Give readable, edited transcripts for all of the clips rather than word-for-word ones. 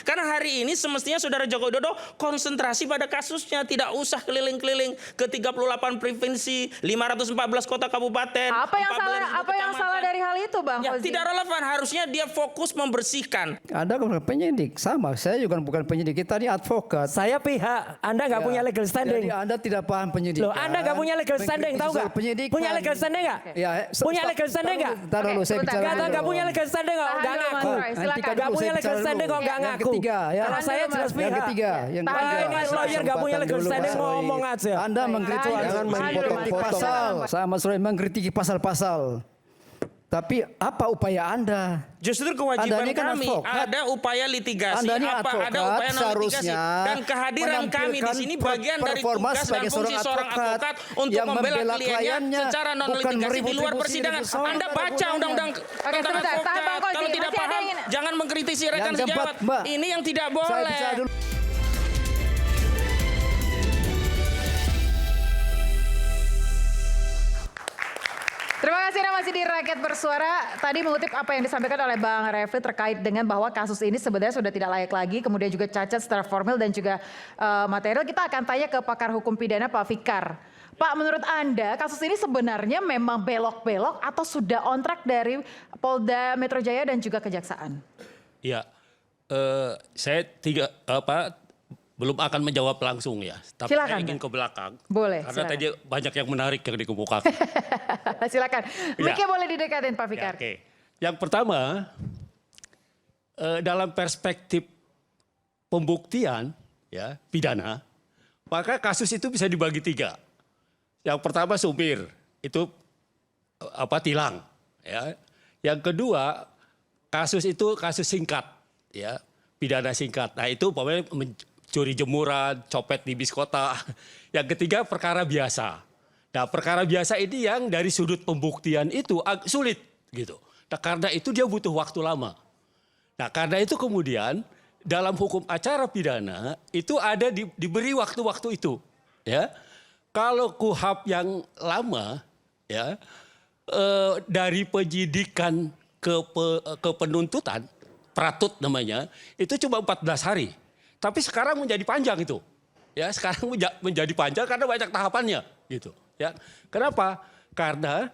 Karena hari ini semestinya Saudara Joko Widodo konsentrasi pada kasusnya, tidak usah keliling-keliling ke 38 provinsi, 514 kota kabupaten. Apa yang salah dari hal itu, Bang Ya, Fauzi? tidak relevan, harusnya dia fokus membersihkan. Anda bukan penyidik, sama. Saya juga bukan penyidik, kita ini advokat. Saya pihak, Anda nggak punya legal standing. Jadi Anda tidak paham penyidikan. Loh, Anda nggak punya legal standing, tahu nggak? Punya legal standing nggak? Ya, punya legal standing nggak? Taruh dulu, saya bicara dulu. Nggak punya legal standing kok, nggak ngaku. Nggak punya legal standing kok, nggak ngaku. Yang ketiga, ya. Kalau saya jelas pihak. Yang ketiga. Ini lawyer nggak punya legal standing, ngomong aja. Anda mengkritik, jangan mengkritik pasal. Saya Mas Roy mengkritiki pasal-pasal. Tapi apa upaya Anda? Justru kewajiban Anda ini kan kami advokat. ada upaya litigasi, Anda ini ada advokat, upaya litigasi, seharusnya dan kehadiran kami di sini bagian dari performa tugas dan sebagai fungsi seorang advokat untuk yang membela kliennya secara non bukan litigasi di luar meribut-ribut persidangan. sini. Anda baca undang-undang tentang sebentar, tahan, Bang advokat. Fauzi. Kalau tidak Masih ada paham, yang- jangan mengkritisi rekan Yang keempat, sejawat. Mbak. Ini yang tidak Saya boleh. bicara dulu. Terima kasih, Anda masih di Rakyat Bersuara. Tadi mengutip apa yang disampaikan oleh Bang Refli terkait dengan bahwa kasus ini sebenarnya sudah tidak layak lagi, kemudian juga cacat secara formil dan juga material. Kita akan tanya ke pakar hukum pidana Pak Fikar. Pak, menurut Anda kasus ini sebenarnya memang belok-belok atau sudah on track dari Polda Metro Jaya dan juga Kejaksaan? Ya, saya belum akan menjawab langsung ya, tapi Silakan, saya ingin Pak. ke belakang. Boleh, Karena silakan. tadi banyak yang menarik yang dikemukakan. Silakan. Mic-nya boleh didekatin Pak Ya, Fikar. oke. Yang pertama, dalam perspektif pembuktian ya pidana, maka kasus itu bisa dibagi tiga. Yang pertama sumir, itu tilang. Ya. Yang kedua, kasus itu kasus singkat, ya pidana singkat. Nah itu umpamanya curi jemuran, copet di bis kota. Yang ketiga perkara biasa. Nah perkara biasa ini yang dari sudut pembuktian itu sulit gitu. Nah karena itu dia butuh waktu lama. Nah karena itu kemudian dalam hukum acara pidana itu ada diberi waktu-waktu itu. Ya, kalau KUHP yang lama, ya dari penyidikan ke penuntutan, pratut namanya, itu cuma 14 hari. Tapi sekarang menjadi panjang itu. Ya, sekarang menjadi panjang karena banyak tahapannya gitu, ya. Kenapa? Karena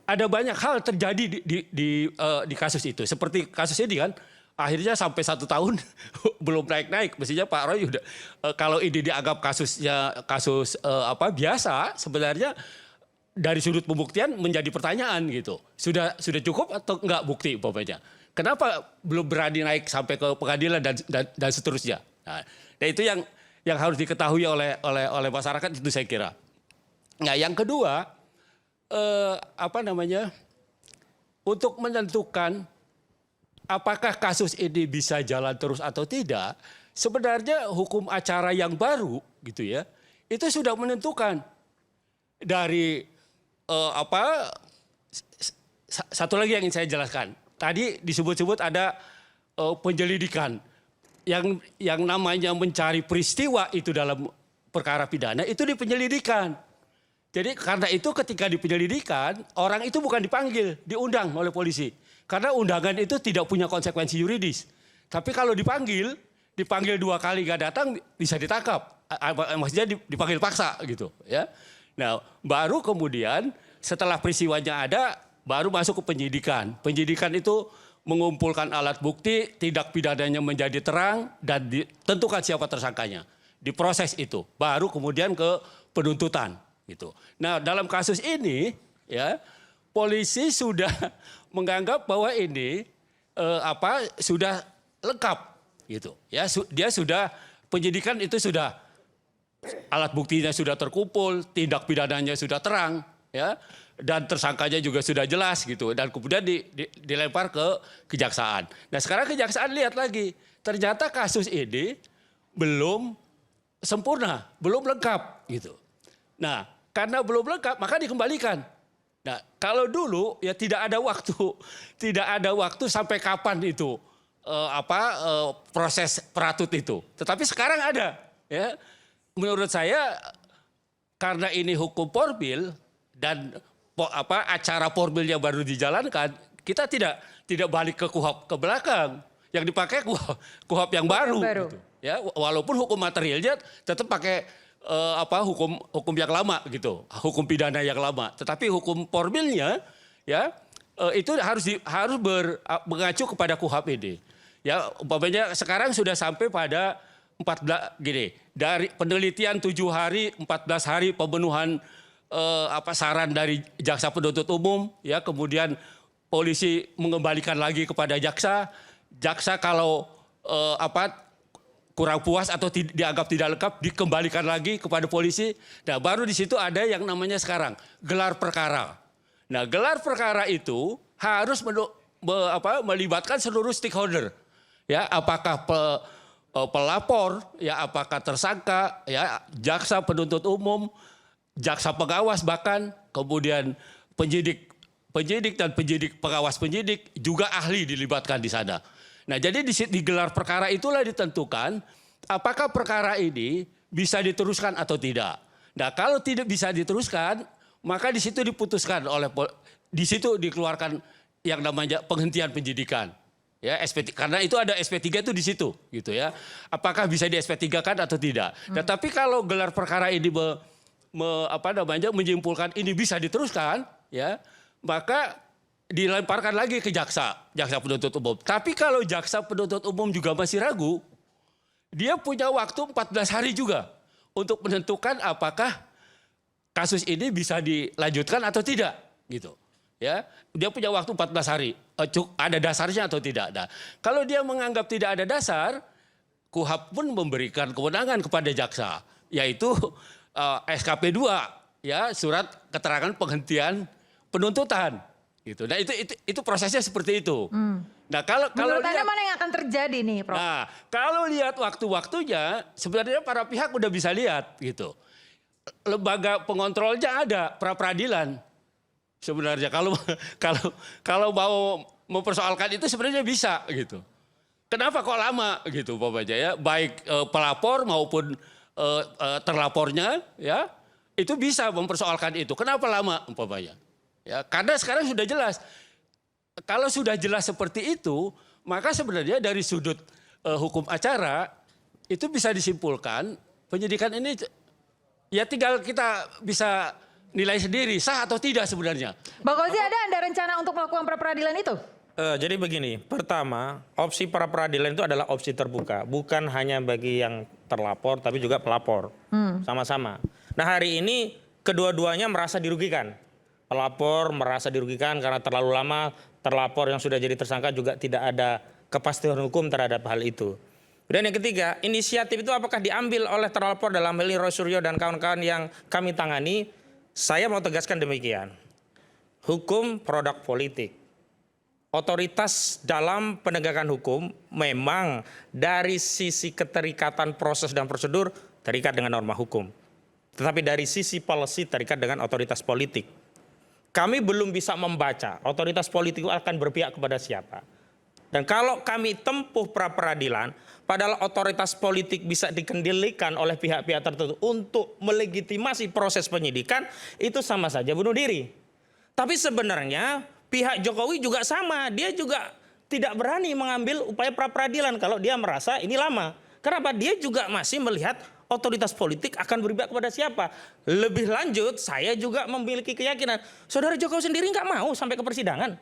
ada banyak hal terjadi di kasus itu. Seperti kasus ini kan akhirnya sampai 1 tahun belum naik-naik. Mestinya Pak Roy udah kalau ini dianggap kasus biasa, sebenarnya dari sudut pembuktian menjadi pertanyaan gitu. Sudah cukup atau enggak bukti umpamanya? Kenapa belum berani naik sampai ke pengadilan dan seterusnya? Nah, itu yang harus diketahui oleh masyarakat itu saya kira. Nah, yang kedua untuk menentukan apakah kasus ini bisa jalan terus atau tidak, sebenarnya hukum acara yang baru gitu ya, itu sudah menentukan dari satu lagi yang ingin saya jelaskan. Tadi disebut-sebut ada penyelidikan yang namanya mencari peristiwa itu dalam perkara pidana itu di penyelidikan. Jadi karena itu ketika di penyelidikan orang itu bukan dipanggil, diundang oleh polisi. Karena undangan itu tidak punya konsekuensi yuridis. Tapi kalau dipanggil 2 kali gak datang bisa ditangkap. Maksudnya dipanggil paksa gitu ya. Nah baru kemudian setelah peristiwanya ada baru masuk ke penyidikan. Penyidikan itu mengumpulkan alat bukti, tindak pidananya menjadi terang dan ditentukan siapa tersangkanya. Diproses itu, baru kemudian ke penuntutan gitu. Nah, dalam kasus ini ya polisi sudah menganggap bahwa ini sudah lengkap gitu. Ya, dia sudah penyidikan itu sudah alat buktinya sudah terkumpul, tindak pidananya sudah terang ya. Dan tersangkanya juga sudah jelas gitu. Dan kemudian dilempar ke kejaksaan. Nah sekarang kejaksaan lihat lagi. Ternyata kasus ini belum sempurna, belum lengkap gitu. Nah karena belum lengkap maka dikembalikan. Nah kalau dulu ya tidak ada waktu sampai kapan itu proses peratut itu. Tetapi sekarang ada ya. Menurut saya karena ini hukum formil dan acara formilnya baru dijalankan, kita tidak balik ke KUHP ke belakang. Yang dipakai KUHP yang baru. Gitu. Ya, walaupun hukum materialnya tetap pakai hukum yang lama gitu, hukum pidana yang lama. Tetapi hukum formilnya ya itu harus mengacu kepada KUHP ini. Ya, umpamanya sekarang sudah sampai pada 14 gini, dari penelitian 7 hari, 14 hari pemenuhan saran dari jaksa penuntut umum, ya kemudian polisi mengembalikan lagi kepada jaksa. Jaksa kalau kurang puas atau dianggap tidak lengkap dikembalikan lagi kepada polisi. Nah, baru di situ ada yang namanya sekarang gelar perkara. Nah, gelar perkara itu harus melibatkan seluruh stakeholder. Ya, apakah pelapor, ya apakah tersangka, ya jaksa penuntut umum, jaksa pengawas bahkan, kemudian penyidik dan pengawas penyidik juga ahli dilibatkan di sana. Nah, jadi di gelar perkara itulah ditentukan apakah perkara ini bisa diteruskan atau tidak. Nah, kalau tidak bisa diteruskan, maka di situ diputuskan di situ dikeluarkan yang namanya penghentian penyidikan. Ya, karena itu ada SP3 itu di situ gitu ya. Apakah bisa di SP3-kan atau tidak. Nah, tapi kalau gelar perkara ini menyimpulkan ini bisa diteruskan, ya, maka dilemparkan lagi ke jaksa penuntut umum. Tapi kalau jaksa penuntut umum juga masih ragu, dia punya waktu 14 hari juga untuk menentukan apakah kasus ini bisa dilanjutkan atau tidak, gitu. Ya, dia punya waktu 14 hari. Ada dasarnya atau tidak. Nah, kalau dia menganggap tidak ada dasar, KUHP pun memberikan kewenangan kepada jaksa, yaitu SKP 2, ya, surat keterangan penghentian penuntutan. Gitu. Nah, itu prosesnya seperti itu. Nah, kalau menurut Anda lihat, mana yang akan terjadi nih, Prof? Nah, kalau lihat waktu-waktunya, sebenarnya para pihak udah bisa lihat gitu. Lembaga pengontrolnya ada, pra peradilan. Sebenarnya kalau mau mempersoalkan itu sebenarnya bisa gitu. Kenapa kok lama gitu Bapak ya? Baik pelapor maupun terlapornya ya, itu bisa mempersoalkan itu. Kenapa lama umpamanya? Ya, karena sekarang sudah jelas. Kalau sudah jelas seperti itu, maka sebenarnya dari sudut hukum acara itu bisa disimpulkan penyidikan ini ya tinggal kita bisa nilai sendiri sah atau tidak sebenarnya. Bang Ozi, ada rencana untuk melakukan pra peradilan itu? Jadi begini, pertama opsi pra peradilan itu adalah opsi terbuka, bukan hanya bagi yang terlapor tapi juga pelapor, sama-sama. Nah, hari ini kedua-duanya merasa dirugikan. Pelapor merasa dirugikan karena terlalu lama, terlapor yang sudah jadi tersangka juga tidak ada kepastian hukum terhadap hal itu. Dan yang ketiga, inisiatif itu apakah diambil oleh terlapor dalam hal ini Roy Suryo dan kawan-kawan yang kami tangani? Saya mau tegaskan demikian. Hukum produk politik. Otoritas dalam penegakan hukum memang dari sisi keterikatan proses dan prosedur terikat dengan norma hukum. Tetapi dari sisi policy terikat dengan otoritas politik. Kami belum bisa membaca otoritas politik itu akan berpihak kepada siapa. Dan kalau kami tempuh pra peradilan, padahal otoritas politik bisa dikendalikan oleh pihak-pihak tertentu untuk melegitimasi proses penyidikan, itu sama saja bunuh diri. Tapi sebenarnya pihak Jokowi juga sama, dia juga tidak berani mengambil upaya pra peradilan kalau dia merasa ini lama. Kenapa? Dia juga masih melihat otoritas politik akan berpihak kepada siapa. Lebih lanjut, saya juga memiliki keyakinan, Saudara Jokowi sendiri nggak mau sampai ke persidangan.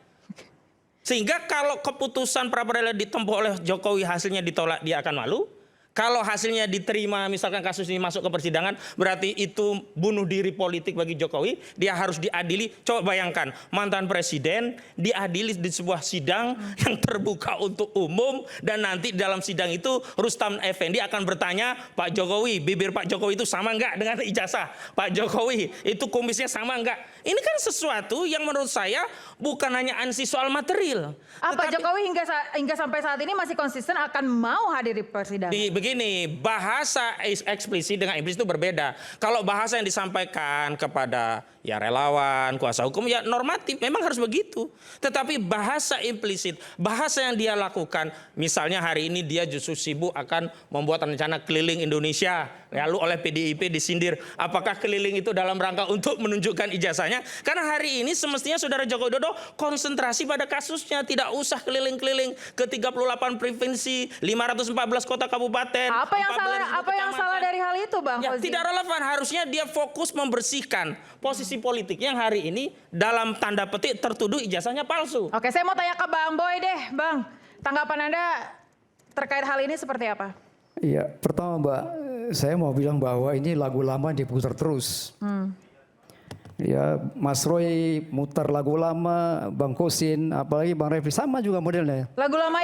Sehingga kalau keputusan pra peradilan ditempuh oleh Jokowi hasilnya ditolak, dia akan malu. Kalau hasilnya diterima, misalkan kasus ini masuk ke persidangan, berarti itu bunuh diri politik bagi Jokowi. Dia harus diadili. Coba bayangkan, mantan presiden diadili di sebuah sidang yang terbuka untuk umum. Dan nanti dalam sidang itu Rustam Effendi akan bertanya, Pak Jokowi, bibir Pak Jokowi itu sama enggak dengan ijazah? Pak Jokowi, itu kumisnya sama enggak? Ini kan sesuatu yang menurut saya bukan hanya ansi soal material. Pak Jokowi hingga sampai saat ini masih konsisten akan mau hadir di persidangan? begini, bahasa eksplisit dengan implisit itu berbeda. Kalau bahasa yang disampaikan kepada ya relawan, kuasa hukum ya normatif, memang harus begitu. Tetapi bahasa implisit, bahasa yang dia lakukan, misalnya hari ini dia justru sibuk akan membuat rencana keliling Indonesia, lalu oleh PDIP disindir, apakah keliling itu dalam rangka untuk menunjukkan ijazahnya? Karena hari ini semestinya Saudara Joko Widodo konsentrasi pada kasusnya, tidak usah keliling-keliling ke 38 provinsi, 514 kota kabupaten. Apa yang salah dari hal itu, Bang Ya, Fauzi? tidak relevan, harusnya dia fokus membersihkan posisi politiknya yang hari ini dalam tanda petik tertuduh ijazahnya palsu. Oke, saya mau tanya ke Bang Boy deh, Bang. Tanggapan Anda terkait hal ini seperti apa? Iya, pertama Mbak, saya mau bilang bahwa ini lagu lama diputar terus. Ya, Mas Roy mutar lagu lama, Bang Kosin, apalagi Bang Refli sama juga modelnya. Lagu lama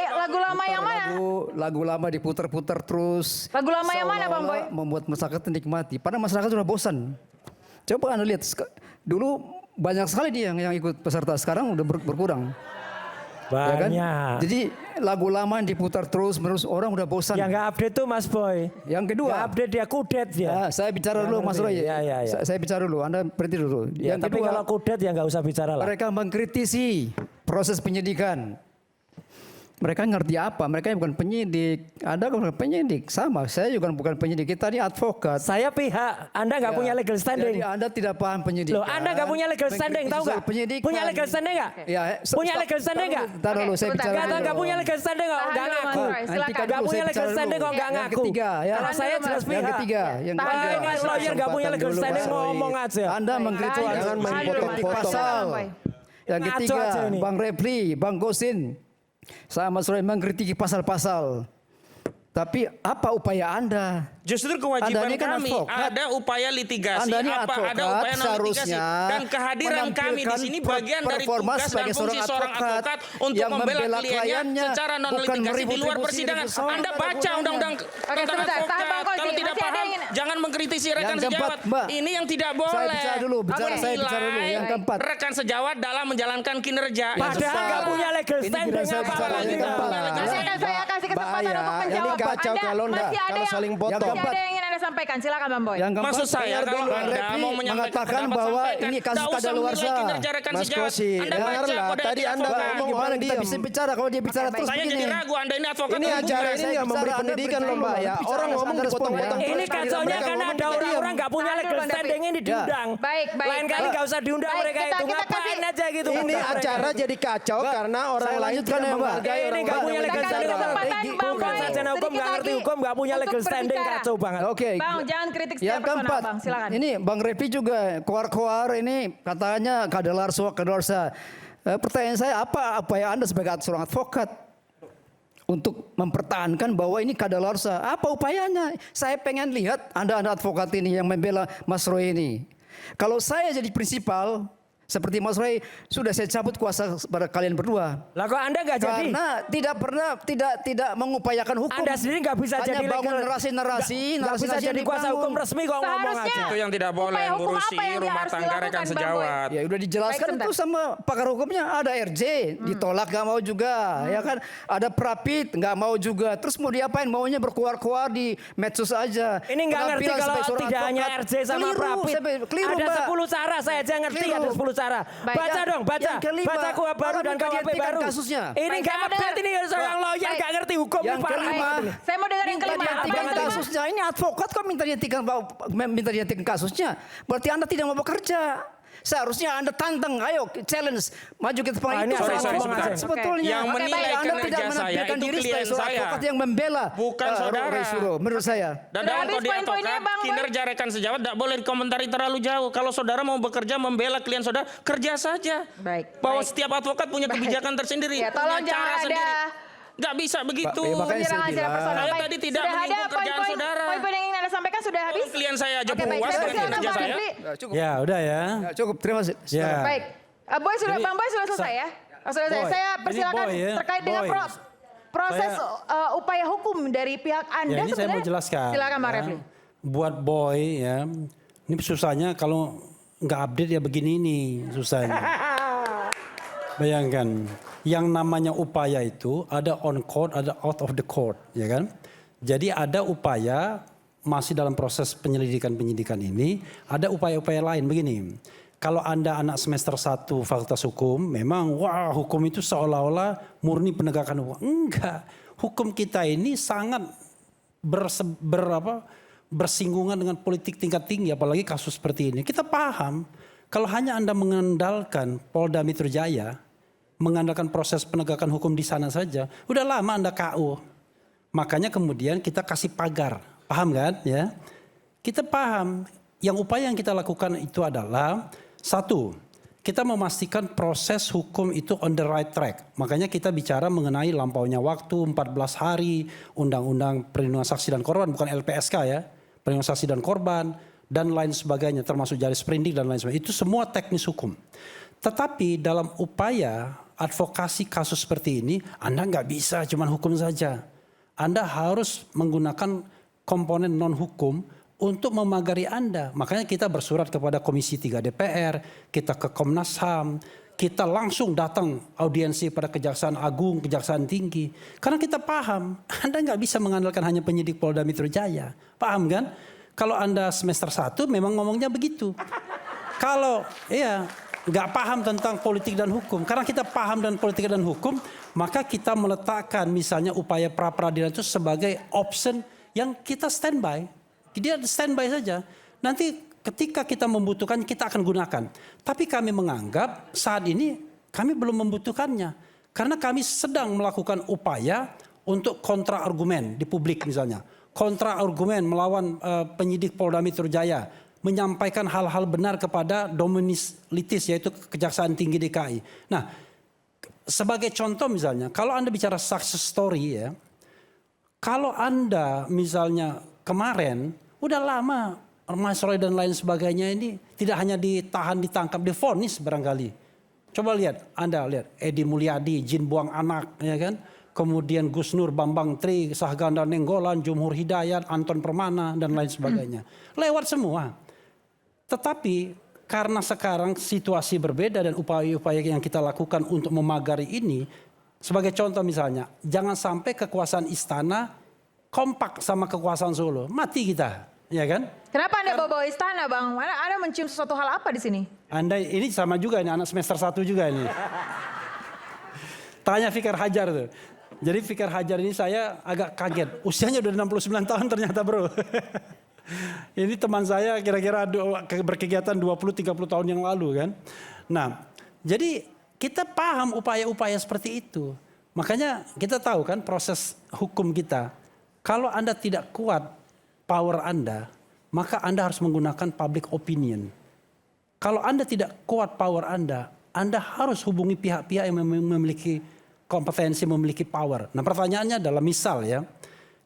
yang mana? Lagu lama diputar-putar terus. Lagu lama yang mana, Bang Boy? Seolah-olah membuat masyarakat nikmati. Padahal masyarakat sudah bosan. Coba Anda lihat, dulu banyak sekali dia yang ikut peserta, sekarang udah berkurang. Ya kan? Banyak. Jadi lagu lama yang diputar terus menerus, orang udah bosan. Yang nggak update tuh Mas Boy. Yang kedua, Nggak update dia kudet dia. ya, saya bicara dulu Mas Roy. Ya. Saya bicara dulu, Anda berhenti dulu. Ya, Yang tapi kedua, kalau kudet ya nggak usah bicara lah. mereka mengkritisi proses penyidikan. Mereka ngerti apa? Mereka bukan penyidik. Anda bukan penyidik. Sama, saya juga bukan penyidik. Kita ini advokat. Saya pihak, Anda nggak Ya, punya legal standing. Jadi Anda tidak paham penyidikan. Loh, Anda nggak punya legal standing, tahu nggak? Penyidikan. Punya legal standing nggak? Ya, Punya legal standing nggak? Ntar dulu, saya sebentar. bicara Nggak dulu. punya legal standing kok, Tahan nggak dulu, Mas ngaku. Roy, silakan. Nggak punya saya legal bicara standing dulu. kok nggak Yang ngaku. ketiga, ya. Kalau saya jelas Yang pihak. ketiga, yang Tahan ketiga. dulu, Ini Mas Roy. lawyer nggak punya legal Kesempatan standing dulu, Mas ngomong Roy. aja. Anda mengkritik Jangan pasal. Yang Ngaco ketiga, aja ini. Bang Refli, Bang Gosin, saya Mas Roy mengkritiki pasal-pasal. Tapi apa upaya Anda? Justru kewajiban Anda ini kan kami advokat. ada upaya litigasi, Anda ini ada advokat, upaya non litigasi, seharusnya dan kehadiran kami di sini menampilkan bagian dari performa tugas dan sebagai fungsi seorang advokat untuk yang membela kliennya kliennya, secara non bukan litigasi di luar meribut-ributi persidangan. di pesawat. Anda baca undang-undang tentang sebentar. Tahan, Bang advokat. Kozi. Kalau tidak Masih ada paham, yang- jangan mengkritisi rekan Yang keempat, sejawat. Mbak. Ini yang tidak Saya boleh. bicara dulu, saya bicara dulu. Yang keempat. Rekan sejawat dalam menjalankan kinerja. Padahal nggak punya legal Ini standing biar saya apa bicara lagi yang keempat. Saya kasih kesempatan Bahaya. untuk Ini menjawab. kacau kalau enggak, Masih ada kalau yang saling potong. masih ada yang ingin Anda sampaikan. Silakan Bang Boy. Yang keempat, Maksud saya dengar kalau dulu, Bang Anda Refli mau menyampaikan mengatakan pendapat, bahwa sampaikan. ini kasus Nggak usah kadaluarsa. menilai kinerja rekan Mas sejawat. Kosi, Anda baca dengarlah. kode Tadi etik Anda advokat. ngomong Gimana orang kita diam. bisa bicara kalau dia bicara terus Saya begini? jadi ragu Anda ini advokat. Ini atau acara bukan? ini nggak memberi bicara, Anda pendidikan loh Mbak ya. bicara, Orang Anda ngomong respon, dipotong-potong ya. terus. Ini kacaunya Mereka karena ngomong ada kita diam. orang-orang nggak punya Tahan legal dulu, Bang standing David. ini diundang. Baik. Lain kali nggak usah diundang Baik, mereka kita itu. kasih- Ngapain aja gitu. Ini undang mereka acara itu. jadi kacau Mbak, karena orang saya lain lanjutkan tidak ya, Mbak. menghargai Ini orang nggak lain. punya Kita legal kasih standing. kesempatan Bang Bukan Boy sarjana hukum, sedikit nggak ngerti lagi hukum, nggak punya untuk legal standing, berbicara. kacau banget. Oke. Bang, jangan kritik Yang secara personal, keempat, Bang. Silakan. ini Bang Refli juga koar-koar ini katanya kadaluarsa. Pertanyaan saya, apa upaya Anda sebagai seorang advokat untuk mempertahankan bahwa ini kadaluarsa? Apa upayanya? Saya pengen lihat Anda advokat ini yang membela Mas Roy ini. Kalau saya jadi prinsipal seperti Mas Roy, sudah saya cabut kuasa pada kalian berdua. Lah kok Anda nggak jadi? Karena tidak pernah tidak mengupayakan hukum. Anda sendiri nggak bisa Hanya jadi bangun legal- narasi-narasi, nggak bisa narasi-narasi jadi yang kuasa dibangun. hukum resmi kok ngomong Seharusnya aja. Itu yang tidak boleh upaya hukum ngurusi apa yang dia rumah harus tangga rekan dilakukan, Bang sejawat. Ya udah dijelaskan Baik, itu sama pakar hukumnya, ada RJ ditolak nggak mau juga, ya kan? Ada Prapit nggak mau juga. Terus mau diapain? Maunya berkuar-kuar di medsos aja. Ini nggak ngerti Penampilan kalau sebagai seorang tidak hanya advokat. RJ sama Keliru, Prapit. keliru, Ada Mbak. 10 cara, saya aja ngerti Keliru. ada 10 cara. Baik. Baca dong, baca. Yang kelima, Baca KUHP baru dan minta KUHP dihentikan baru. kasusnya. Ini Baik, nggak saya mau update, ini seorang lawyer Baik. nggak ngerti hukum. Yang ini parah. kelima, Saya mau dengar yang minta kelima. Apa dihentikan yang kelima? kasusnya. Ini advokat kok minta dihentikan kasusnya. Berarti Anda tidak mau bekerja. Seharusnya Anda tantang, ayo challenge, maju ke depan. Ah, ini Itu sorry, seorang sebentar. advokat sebetulnya. Yang Oke, menilai baik. Anda tidak kinerja saya menampilkan itu diri klien sebagai seorang saya. advokat yang membela Bukan saudara. Roy Suryo, menurut saya. Dan Sudah dalam habis kode poin-poinnya, advokat, Bang Boy? kinerja rekan sejawat tidak boleh dikomentari terlalu jauh. Kalau saudara mau bekerja membela klien saudara, kerja saja. Baik, Bahwa baik. setiap advokat punya kebijakan tersendiri, Ya, tolong punya cara jangan ada- sendiri. Nggak bisa begitu. Ya, makanya saya Penyerangan secara bilang. personal. Saya Baik. tadi tidak Sudah ada menyinggung kerjaan poin-poin- saudara. Poin-poin yang ingin Anda sampaikan sudah habis? Klien saya aja Oke, baik. puas Saya dengan persilakan kinerja Bang saya. Refli. Cukup. Ya udah ya. Ya, cukup, terima kasih. Ya. Baik. Boy sudah, Jadi, Bang Boy sudah selesai ya? Oh, sudah selesai. Boy, Saya ini persilakan Boy ya, terkait dengan Boy. proses Saya- upaya hukum dari pihak Anda Ya, ini saya mau sebenarnya. jelaskan. Silakan Bang ya. Refli. Buat Boy ya, ini susahnya kalau nggak update ya begini nih susahnya. Bayangkan, yang namanya upaya itu ada on court, ada out of the court, ya kan? Jadi ada upaya masih dalam proses penyidikan ini, ada upaya-upaya lain begini. Kalau Anda anak semester 1 Fakultas Hukum, memang wah hukum itu seolah-olah murni penegakan hukum. Enggak. Hukum kita ini sangat bersinggungan dengan politik tingkat tinggi, apalagi kasus seperti ini. Kita paham kalau hanya Anda mengandalkan Polda Metro Jaya, mengandalkan proses penegakan hukum di sana saja, udah lama Anda KO. Makanya kemudian kita kasih pagar, paham kan? Ya, kita paham. Yang upaya yang kita lakukan itu adalah satu, kita memastikan proses hukum itu on the right track. Makanya kita bicara mengenai lampaunya waktu 14 hari, Undang-Undang Perlindungan Saksi dan Korban, bukan LPSK ya, Perlindungan Saksi dan Korban, dan lain sebagainya, termasuk jari sprindik dan lain sebagainya. Itu semua teknis hukum. Tetapi dalam upaya advokasi kasus seperti ini, Anda nggak bisa cuma hukum saja. Anda harus menggunakan komponen non-hukum untuk memagari Anda. Makanya kita bersurat kepada Komisi 3 DPR, kita ke Komnas HAM, kita langsung datang audiensi pada Kejaksaan Agung, Kejaksaan Tinggi. Karena kita paham, Anda nggak bisa mengandalkan hanya penyidik Polda Metro Jaya. Paham kan? Kalau Anda semester 1 memang ngomongnya begitu. Kalau nggak paham tentang politik dan hukum, karena kita paham dan politik dan hukum, maka kita meletakkan misalnya upaya pra-peradilan itu sebagai option yang kita standby. Dia standby saja. Nanti ketika kita membutuhkan kita akan gunakan. Tapi kami menganggap saat ini kami belum membutuhkannya. Karena kami sedang melakukan upaya untuk kontra argumen di publik misalnya. Kontra argumen melawan penyidik Polda Metro Jaya. Menyampaikan hal-hal benar kepada Dominus Litis yaitu Kejaksaan Tinggi DKI. Nah sebagai contoh misalnya kalau Anda bicara success story ya. Kalau Anda misalnya kemarin udah lama Mas Roy dan lain sebagainya ini tidak hanya ditahan, ditangkap, divonis barangkali. Coba lihat, Anda lihat Edi Mulyadi, Jin Buang Anak, ya kan? Kemudian Gus Nur, Bambang Tri, Sahganda Nenggolan, Jumhur Hidayat, Anton Permana dan lain sebagainya. Lewat semua. Tetapi karena sekarang situasi berbeda dan upaya-upaya yang kita lakukan untuk memagari ini, sebagai contoh misalnya, jangan sampai kekuasaan istana kompak sama kekuasaan Solo, mati kita. Ya kan? Kenapa Anda bawa istana, Bang? Anda mencium sesuatu hal apa di sini? Anda ini sama juga ini anak semester 1 juga ini. Tanya Fikar Hajar tuh. Jadi Fikar Hajar ini saya agak kaget. Usianya udah 69 tahun ternyata bro. Ini teman saya kira-kira berkegiatan 20-30 tahun yang lalu kan. Nah jadi kita paham upaya-upaya seperti itu. Makanya kita tahu kan proses hukum kita. Kalau Anda tidak kuat power Anda, maka Anda harus menggunakan public opinion. Kalau Anda tidak kuat power Anda harus hubungi pihak-pihak yang memiliki kompetensi, memiliki power. Nah pertanyaannya adalah misal ya,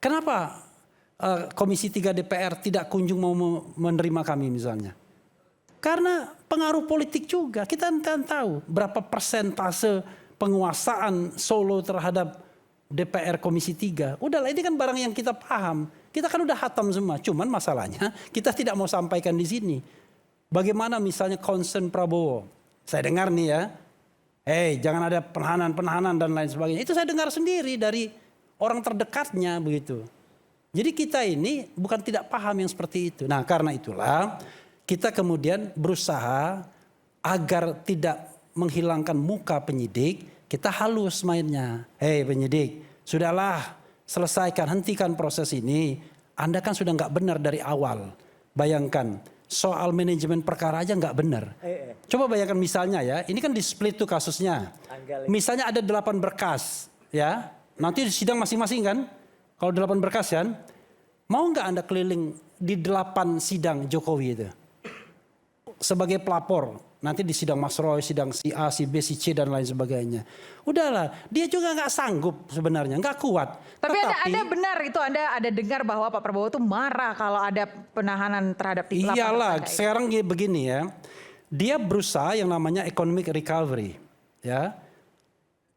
kenapa Komisi 3 DPR tidak kunjung mau menerima kami misalnya? Karena pengaruh politik juga. Kita kan tahu berapa persentase penguasaan Solo terhadap DPR Komisi 3. Udahlah ini kan barang yang kita paham. Kita kan udah hatam semua. Cuman masalahnya kita tidak mau sampaikan di sini. Bagaimana misalnya concern Prabowo. Saya dengar nih ya. Jangan ada penahanan dan lain sebagainya. Itu saya dengar sendiri dari orang terdekatnya begitu. Jadi kita ini bukan tidak paham yang seperti itu. Nah karena itulah kita kemudian berusaha agar tidak menghilangkan muka penyidik. Kita halus mainnya. Penyidik, sudahlah selesaikan, hentikan proses ini. Anda kan sudah nggak benar dari awal. Bayangkan, soal manajemen perkara aja nggak benar. Coba bayangkan misalnya ya, ini kan di split tuh kasusnya. Misalnya ada 8 berkas, ya. Nanti di sidang masing-masing kan. Kalau 8 berkas kan, mau nggak Anda keliling di 8 sidang Jokowi itu? Sebagai pelapor. Nanti di sidang Mas Roy, sidang si A, si B, si C dan lain sebagainya. Udahlah, dia juga nggak sanggup sebenarnya, nggak kuat. Tapi anda benar itu Anda ada dengar bahwa Pak Prabowo itu marah kalau ada penahanan terhadap di Iyalah, sekarang begini ya. Dia berusaha yang namanya economic recovery, ya.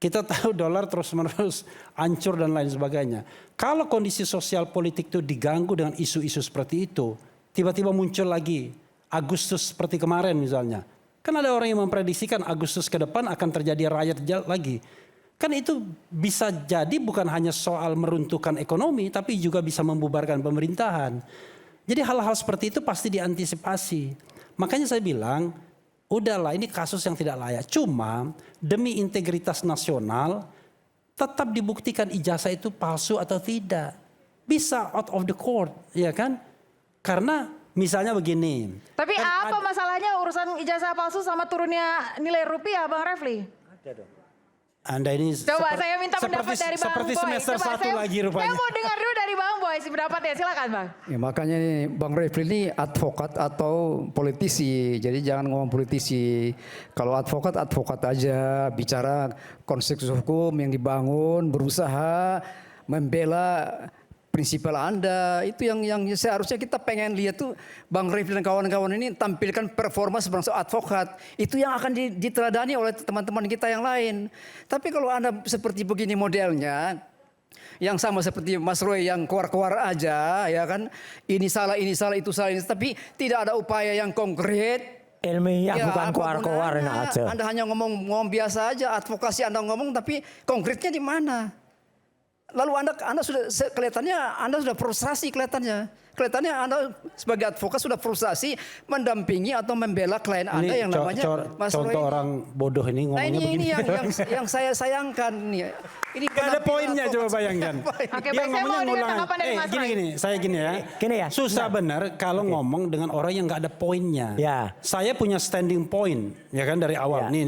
Kita tahu dolar terus-menerus hancur dan lain sebagainya. Kalau kondisi sosial politik itu diganggu dengan isu-isu seperti itu, tiba-tiba muncul lagi Agustus seperti kemarin misalnya. Kan ada orang yang memprediksikan Agustus ke depan akan terjadi riot lagi. Kan itu bisa jadi bukan hanya soal meruntuhkan ekonomi, tapi juga bisa membubarkan pemerintahan. Jadi hal-hal seperti itu pasti diantisipasi. Makanya saya bilang, udahlah ini kasus yang tidak layak. Cuma demi integritas nasional, tetap dibuktikan ijazah itu palsu atau tidak. Bisa out of the court, ya kan? Karena misalnya begini. Tapi kan apa masalahnya urusan ijazah palsu sama turunnya nilai rupiah, Bang Refli? Anda ini Coba saya minta pendapat dari Bang seperti Boy. semester Coba 1 lagi rupanya. Saya mau dengar dulu dari Bang Boy si pendapatnya, silakan Bang. Ya, makanya nih Bang Refli ini advokat atau politisi. Jadi jangan ngomong politisi. Kalau advokat aja, bicara konstruksi hukum yang dibangun, berusaha membela prinsipal Anda. Itu yang seharusnya kita pengen lihat tuh Bang Refli dan kawan-kawan ini tampilkan performa sebagai advokat. Itu yang akan diteladani oleh teman-teman kita yang lain. Tapi kalau Anda seperti begini modelnya, yang sama seperti Mas Roy yang keluar-keluar aja, ya kan? Ini salah, itu salah, ini. Tapi tidak ada upaya yang konkret. Ilmiah Ya, bukan apa keluar-keluar gunanya? enak aja. Anda hanya ngomong biasa aja, advokasi Anda ngomong, tapi konkretnya di mana? Lalu Anda sudah kelihatannya Anda sudah frustrasi kelihatannya. Kelihatannya Anda sebagai advokat sudah frustrasi mendampingi atau membela klien Anda yang namanya Mas Roy. Contoh orang bodoh ini Nah ngomongnya begini. ini yang saya sayangkan nih. Ini Gak ada poinnya, coba bayangkan. Oke, Dia baik, saya mau ngomongnya dengar ngulang. tanggapan dari Mas Roy. Gini, saya gini ya. Gini ya. Susah benar kalau ngomong dengan orang yang gak ada poinnya. Ya. Saya punya standing point, ya kan dari awal. Ya. Nih,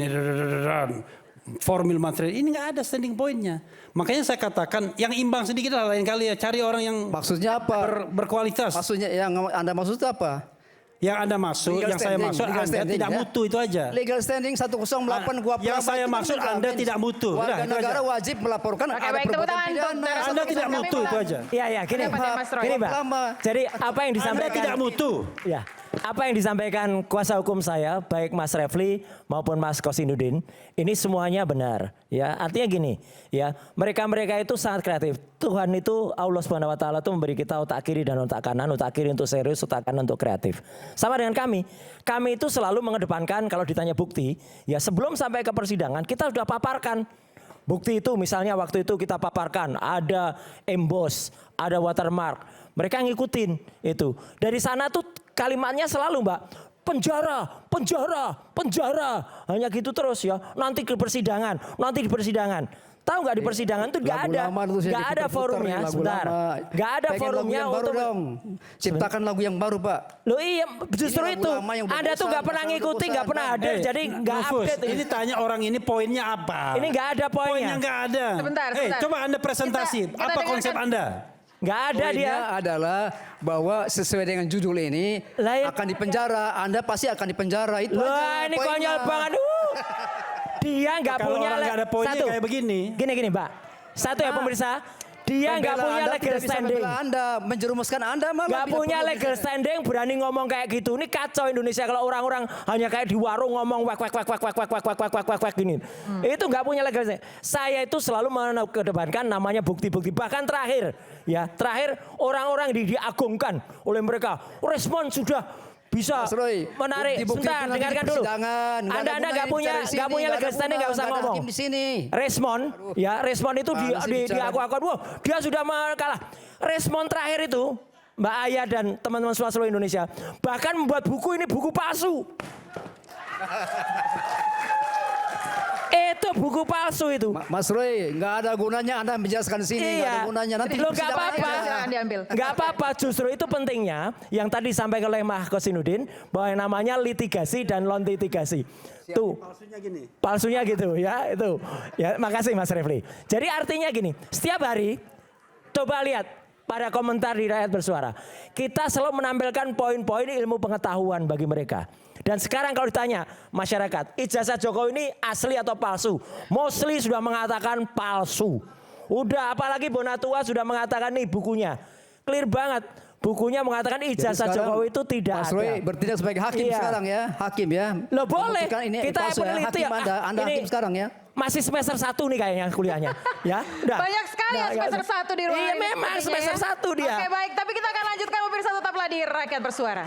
formil material ini nggak ada standing pointnya. Makanya saya katakan yang imbang sedikit lah lain kali ya, cari orang yang Maksudnya apa? berkualitas. Maksudnya yang Anda maksud itu apa? Yang Anda maksud, Legal yang saya standing, maksud legal Anda standing, tidak ya. mutu itu aja. Legal standing 108 gua Yang saya maksud Anda tidak mutu. Udah, Warga itu negara aja. wajib melaporkan Oke, ada baik, tepuk perbuatan tangan untuk pidana. narasumber Anda kita. tidak Kami mutu mau itu aja. Iya, iya, gini. Pendapat dari Mas Roy. Gini, Mbak. Lama. Jadi apa yang Anda disampaikan tidak mutu. Ya, apa yang disampaikan kuasa hukum saya, baik Mas Refli maupun Mas Kosinudin, ini semuanya benar. Ya, artinya gini, ya, mereka itu sangat kreatif. Tuhan itu Allah Subhanahu Wa Taala itu memberi kita otak kiri dan otak kanan, otak kiri untuk serius, otak kanan untuk kreatif. Sama dengan kami itu selalu mengedepankan kalau ditanya bukti, ya sebelum sampai ke persidangan kita sudah paparkan. Bukti itu misalnya waktu itu kita paparkan ada emboss, ada watermark. Mereka ngikutin itu. Dari sana tuh kalimatnya selalu Mbak, penjara, penjara, penjara. Hanya gitu terus ya. Nanti di persidangan. Tahu nggak di persidangan tuh nggak ada, nggak ada forumnya, sebentar, nggak ada forumnya untuk Ciptakan lagu yang baru Pak. Loh iya, justru Ini lagu itu lama yang udah Anda tuh bosan, nggak pernah masalah ngikuti, udah nggak pernah bosan, hadir, jadi nggak Rufus, update. ini tanya orang ini poinnya apa? Ini nggak ada Poinnya poinnya, nggak ada. Sebentar. Coba Anda presentasi. Kita Apa konsep dengarkan. Anda? nggak ada dia. Poinnya adalah bahwa sesuai dengan judul ini Lah, ya- akan dipenjara. Anda pasti akan dipenjara. Itu Wah aja ini poinnya. konyol banget. Dia nggak Kalau punya orang nggak ada poinnya satu. kayak begini. Gini Mbak, satu ya pemirsa, dia nggak Pembela punya Anda legal tidak bisa standing. membela Anda, menjerumuskan Anda malah Gak tidak punya perlu legal bisa. standing berani ngomong kayak gitu. Ini kacau Indonesia kalau orang-orang hanya kayak di warung ngomong wak gini. Itu nggak punya legal standing. Saya itu selalu mengedepankan namanya bukti-bukti. Bahkan terakhir orang-orang diagungkan oleh mereka. Respon sudah bisa Mas Roy, menarik. bukti-bukti Sebentar, itu nanti dengarkan di dulu. persidangan. Nggak ada Anda nggak gunanya punya bicara di sini, legal nggak ada standing, nggak usah nggak ada ngomong. hakim di sini. Respon itu Mana sih bicara? diaku-aku. Wah, dia sudah kalah. Respon terakhir itu Mbak Aya dan teman-teman semua seluruh Indonesia bahkan membuat buku ini buku palsu. Itu buku palsu itu. Mas Roy, nggak ada gunanya Anda menjelaskan di sini, nggak ada gunanya. Nanti Loh, di nggak persidangan apa-apa. aja. Jangan diambil. Nggak apa-apa, justru itu pentingnya yang tadi disampaikan oleh Mas Kosinudin bahwa yang namanya litigasi dan non litigasi. Tuh. Palsunya gitu ya, itu. Ya, makasih Mas Refli. Jadi artinya gini, setiap hari coba lihat pada komentar di Rakyat Bersuara. Kita selalu menampilkan poin-poin ilmu pengetahuan bagi mereka. Dan sekarang kalau ditanya masyarakat, ijazah Jokowi ini asli atau palsu? Mostly sudah mengatakan palsu. Udah apalagi Bonatua sudah mengatakan nih bukunya. Clear banget. Bukunya mengatakan ijazah Jadi sekarang Jokowi itu tidak Mas ada. Roy bertindak sebagai hakim Iya. sekarang ya, hakim ya. Loh boleh, Membuktikan ini kita palsu ya. peneliti Hakim ya. Anda Ini hakim sekarang ya. Masih semester 1 nih kayaknya kuliahnya. Ya, udah. Banyak sekali yang semester 1 di ruangan Iya ini memang sepertinya semester ya. 1 dia. Oke baik, tapi kita akan lanjutkan pemirsa tetaplah di Rakyat Bersuara.